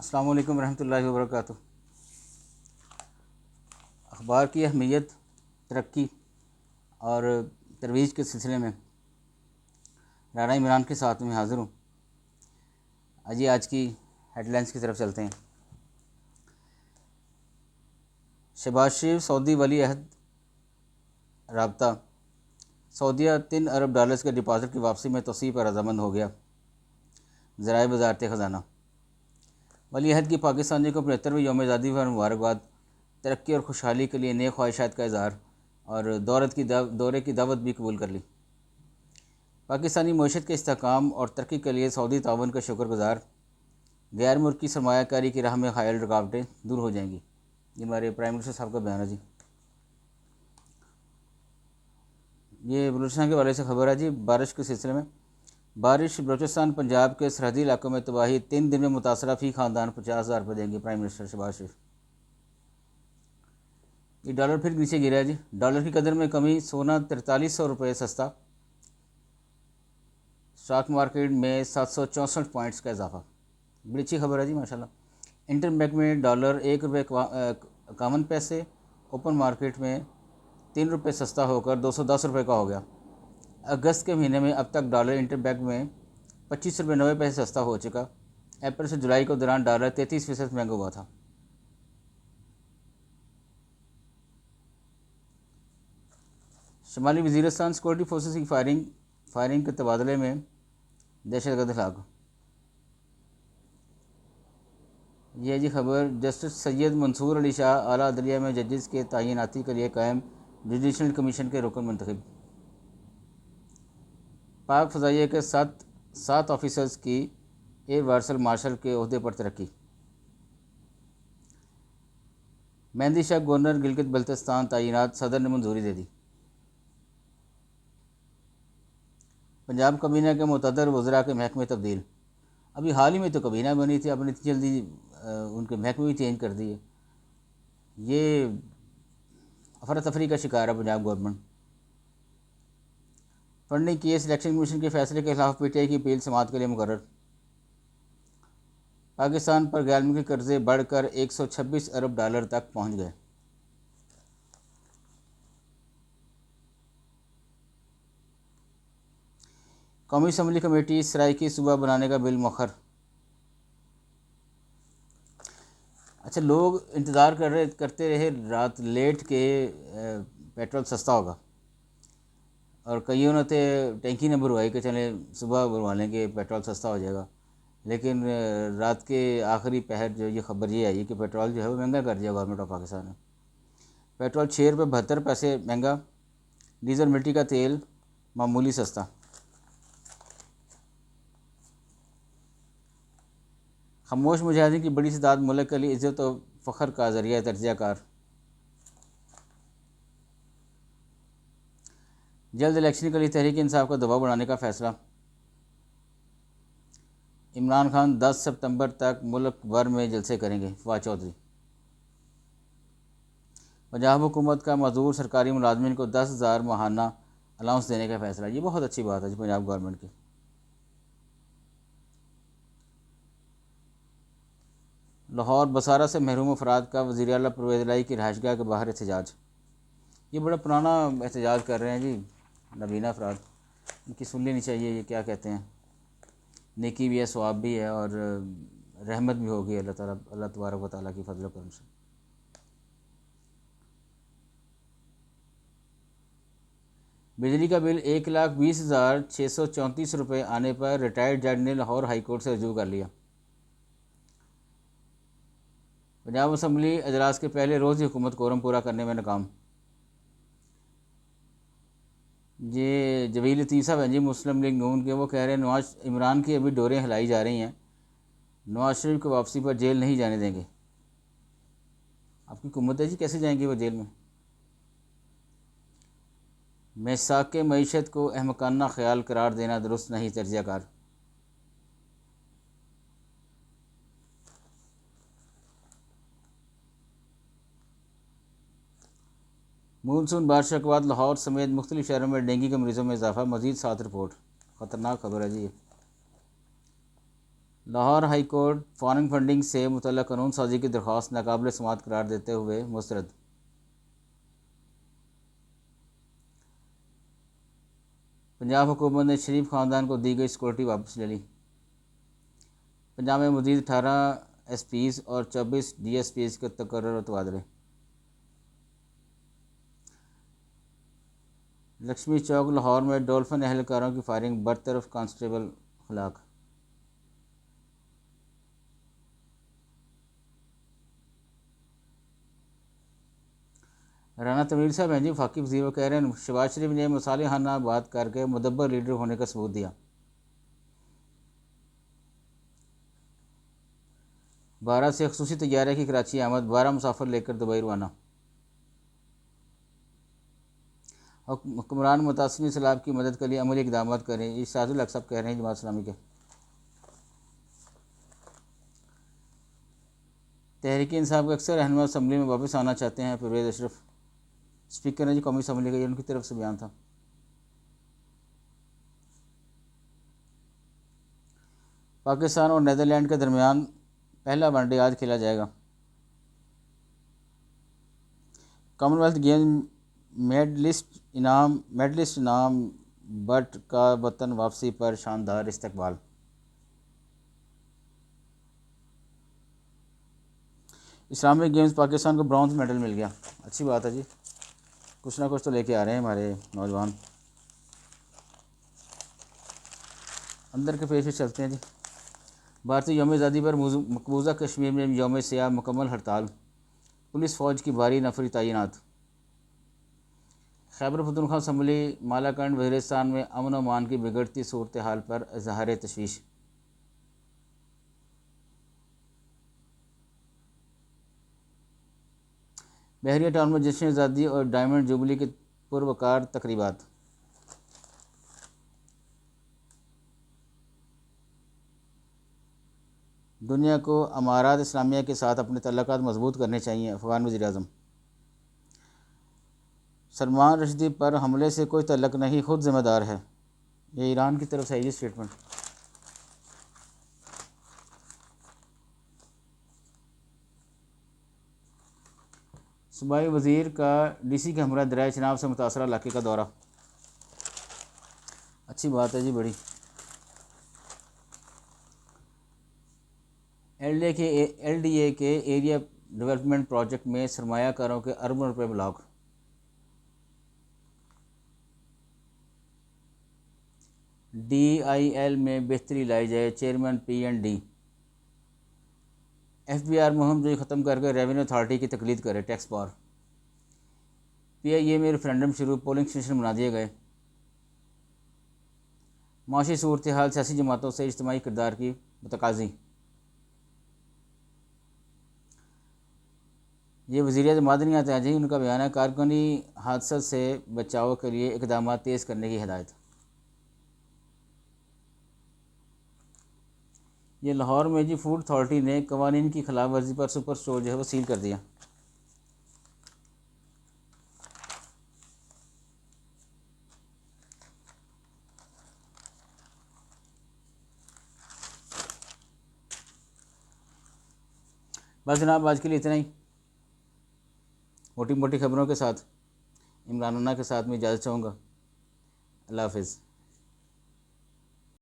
السلام علیکم ورحمۃ اللہ وبرکاتہ۔ اخبار کی اہمیت، ترقی اور ترویج کے سلسلے میں رانا عمران کے ساتھ میں حاضر ہوں۔ آج کی ہیڈ لائنز کی طرف چلتے ہیں۔ شہباز شریف سعودی ولی عہد رابطہ سعودیہ $3 ارب کے ڈپازٹ کی واپسی میں توسیع پر رضامند ہو گیا۔ ذرائع وزارت خزانہ۔ ولی عہد کی پاکستانی کو 75ویں یوم آزادی پر مبارکباد، ترقی اور خوشحالی کے لیے نیک خواہشات کا اظہار اور دورے کی دعوت بھی قبول کر لی۔ پاکستانی معیشت کے استحکام اور ترقی کے لیے سعودی تعاون کا شکر گزار، غیر ملکی سرمایہ کاری کی راہ میں حائل رکاوٹیں دور ہو جائیں گی۔ یہ ہمارے پرائم منسٹر صاحب کا بیان ہے جی۔ یہ بلوچستان کے حوالے سے خبر ہے جی۔ بارش کے سلسلے میں بارش بلوچستان پنجاب کے سرحدی علاقوں میں تباہی، 3 دن میں متاثرہ فی خاندان 50,000 روپے دیں گے پرائم منسٹر شہباز شریف۔ یہ ڈالر پھر نیچے گرا ہے جی۔ ڈالر کی قدر میں کمی، سونا 4300 روپے سستا، اسٹاک مارکیٹ میں 764 پوائنٹس کا اضافہ۔ بڑی اچھی خبر ہے جی ماشاءاللہ۔ انٹر بینک میں ڈالر $1.51، اوپن مارکیٹ میں 3 روپے سستا ہو کر 210 روپے کا ہو گیا۔ اگست کے مہینے میں اب تک ڈالر انٹر بینک میں 25.90 روپے سستا ہو چکا۔ اپریل سے جولائی کے دوران ڈالر 33% مہنگا ہوا تھا۔ شمالی وزیرستان سیکورٹی فورسز کی فائرنگ کے تبادلے میں دہشت گرد ہلاک۔ یہ جی خبر۔ جسٹس سید منصور علی شاہ اعلیٰ عدلیہ میں ججز کے تعیناتی کے لیے قائم جوڈیشل کمیشن کے رکن منتخب۔ پاک فضائیہ کے 7 آفیسرز کی ایئر وارسل مارشل کے عہدے پر ترقی۔ مہندی شاہ گورنر گلگت بلتستان تعینات، صدر نے منظوری دے دی۔ پنجاب کابینہ کے متعدد وزراء کے محکمے تبدیل۔ ابھی حال ہی میں تو کابینہ بنی تھی، اب نے اتنی جلدی ان کے محکمے بھی چینج کر دیے۔ یہ افراتفری کا شکار ہے Punjab government. Funding case election commission کے فیصلے کے خلاف پی ٹی آئی کی اپیل سماعت کے لیے مقرر۔ پاکستان پر غیر ملکی قرضے بڑھ کر $126 ارب تک پہنچ گئے۔ قومی اسمبلی کمیٹی سرائیکی صوبہ بنانے کا بل مؤخر۔ اچھا، لوگ انتظار کرتے رہے رات لیٹ کے پیٹرول سستا ہوگا، اور کئیوں نے ٹینکی نہ بھروائی کہ چلیں صبح بھروا لیں گے پیٹرول سستا ہو جائے گا، لیکن رات کے آخری پہر جو یہ خبر یہ آئی کہ پیٹرول جو ہے وہ مہنگا کر دیا گورنمنٹ آف پاکستان نے۔ پیٹرول $6.72 مہنگا، ڈیزل مٹی کا تیل معمولی سستا۔ خاموش مجاہدین کی بڑی تعداد ملک کے لیے عزت و فخر کا ذریعہ تجزیہ کار۔ جلد الیکشن کے لیے تحریک انصاف کا دباؤ بڑھانے کا فیصلہ۔ عمران خان 10 ستمبر تک ملک بھر میں جلسے کریں گے، فواد چودھری۔ پنجاب حکومت کا معذور سرکاری ملازمین کو 10,000 ماہانہ الاؤنس دینے کا فیصلہ۔ یہ بہت اچھی بات ہے جی پنجاب گورنمنٹ کی۔ لاہور بصارہ سے محروم افراد کا وزیر اعلیٰ پرویز الہی کی رہائش گاہ کے باہر احتجاج۔ یہ بڑا پرانا احتجاج کر رہے ہیں جی نابینا افراد، ان کی سن لینی چاہیے۔ یہ کیا کہتے ہیں، نیکی بھی ہے، ثواب بھی ہے، اور رحمت بھی ہوگی اللہ تبارک و تعالیٰ کی فضل و کرم سے۔ بجلی کا بل 1,20,634 روپے آنے پر ریٹائرڈ جج نے لاہور ہائی کورٹ سے رجوع کر لیا۔ پنجاب اسمبلی اجلاس کے پہلے روز ہی حکومت کورم پورا کرنے میں ناکام۔ یہ جویل لطیف صاحب ہیں جی مسلم لیگ نون کے، وہ کہہ رہے ہیں عمران کی ابھی ڈوریں ہلائی جا رہی ہیں، نواز شریف کو واپسی پر جیل نہیں جانے دیں گے۔ آپ کی حکومت ہے جی، کیسے جائیں گے وہ جیل میں؟ میثاق معیشت کو احمقانہ خیال قرار دینا درست نہیں، تجزیہ کار۔ مونسون بارشوں کے بعد لاہور سمیت مختلف شہروں میں ڈینگی کے مریضوں میں اضافہ، مزید 7 رپورٹ۔ خطرناک خبر ہے جی یہ۔ Lahore high court foreign funding سے متعلق قانون سازی کی درخواست ناقابل سماعت قرار دیتے ہوئے مسترد۔ پنجاب حکومت نے شریف خاندان کو دی گئی سیکورٹی واپس لے لی۔ پنجاب میں مزید 18 ایس پیز اور 24 ڈی ایس پیز کے تقرر و تبادلے۔ لکشمی چوک لاہور میں ڈولفن اہلکاروں کی فائرنگ، برطرف کانسٹیبل ہلاک۔ رانا تنویر صاحب ہیں جی وفاقی وزیر، وہ کہہ رہے ہیں شہباز شریف نے مصالحانہ بات کر کے مدبر لیڈر ہونے کا ثبوت دیا۔ 12 سے خصوصی طیارے کی کراچی آمد، 12 مسافر لے کر دبئی روانہ۔ حکمران متاثرین سیلاب کی مدد کے لیے عملی اقدامات کریں، یہ شاہد الحق صاحب کہہ رہے ہیں جماعت اسلامی کے۔ تحریک انصاف کے اکثر رہنما اسمبلی میں واپس آنا چاہتے ہیں، پرویز اشرف اسپیکر نے جی قومی اسمبلی کا، یہ ان کی طرف سے بیان تھا۔ پاکستان اور نیدرلینڈ کے درمیان پہلا ون ڈے آج کھیلا جائے گا۔ کامن ویلتھ گیم میڈلسٹ انعام بٹ کا وطن واپسی پر شاندار استقبال۔ اسلامک گیمز پاکستان کو برونز میڈل مل گیا، اچھی بات ہے جی، کچھ نہ کچھ تو لے کے آ رہے ہیں ہمارے نوجوان۔ اندر کے پیش چلتے ہیں جی۔ بھارتی یوم آزادی پر مقبوضہ کشمیر میں یوم سیاہ مکمل ہڑتال، پولیس فوج کی بھاری نفری تعینات۔ خیبر پختونخوا اسمبلی مالاکنڈ وزیرستان میں امن و امان کی بگڑتی صورتحال پر اظہار تشویش۔ بحریہ ٹاؤن میں جشن آزادی اور ڈائمنڈ جوبلی کی پروقار تقریبات۔ دنیا کو امارات اسلامیہ کے ساتھ اپنے تعلقات مضبوط کرنے چاہیے، افغان وزیر اعظم۔ سلمان رشدی پر حملے سے کوئی تعلق نہیں، خود ذمہ دار ہے، یہ ایران کی طرف سے یہ اسٹیٹمنٹ۔ صوبائی وزیر کا ڈی سی کے ہمراہ دریائے چناب سے متاثرہ علاقے کا دورہ، اچھی بات ہے جی بڑی۔ ایل ڈی اے کے ایریا ڈیولپمنٹ پروجیکٹ میں سرمایہ کاروں کے اربوں روپے بلاک۔ ڈی آئی ایل میں بہتری لائی جائے، chairman P N D. F B R مہم جو ختم کر کے ریونیو اتھارٹی کی تقلید کرے، ٹیکس پار۔ پی آئی اے میں ریفرنڈم شروع، پولنگ اسٹیشن بنا دیے گئے۔ معاشی صورتحال سیاسی جماعتوں سے اجتماعی کردار کی متقاضی۔ یہ وزیر اعظم معدنیات ہیں جی، ان کا بیان ہے، کارکنی حادثت سے بچاؤ کے لیے اقدامات تیز کرنے کی ہدایت۔ یہ لاہور میں جی فوڈ اتھارٹی نے قوانین کی خلاف ورزی پر سپر اسٹور جو ہے وہ سیل کر دیا۔ بس جناب آج کے لیے اتنا ہی، موٹی موٹی خبروں کے ساتھ عمران کے ساتھ میں اجازت چاہوں گا۔ اللہ حافظ۔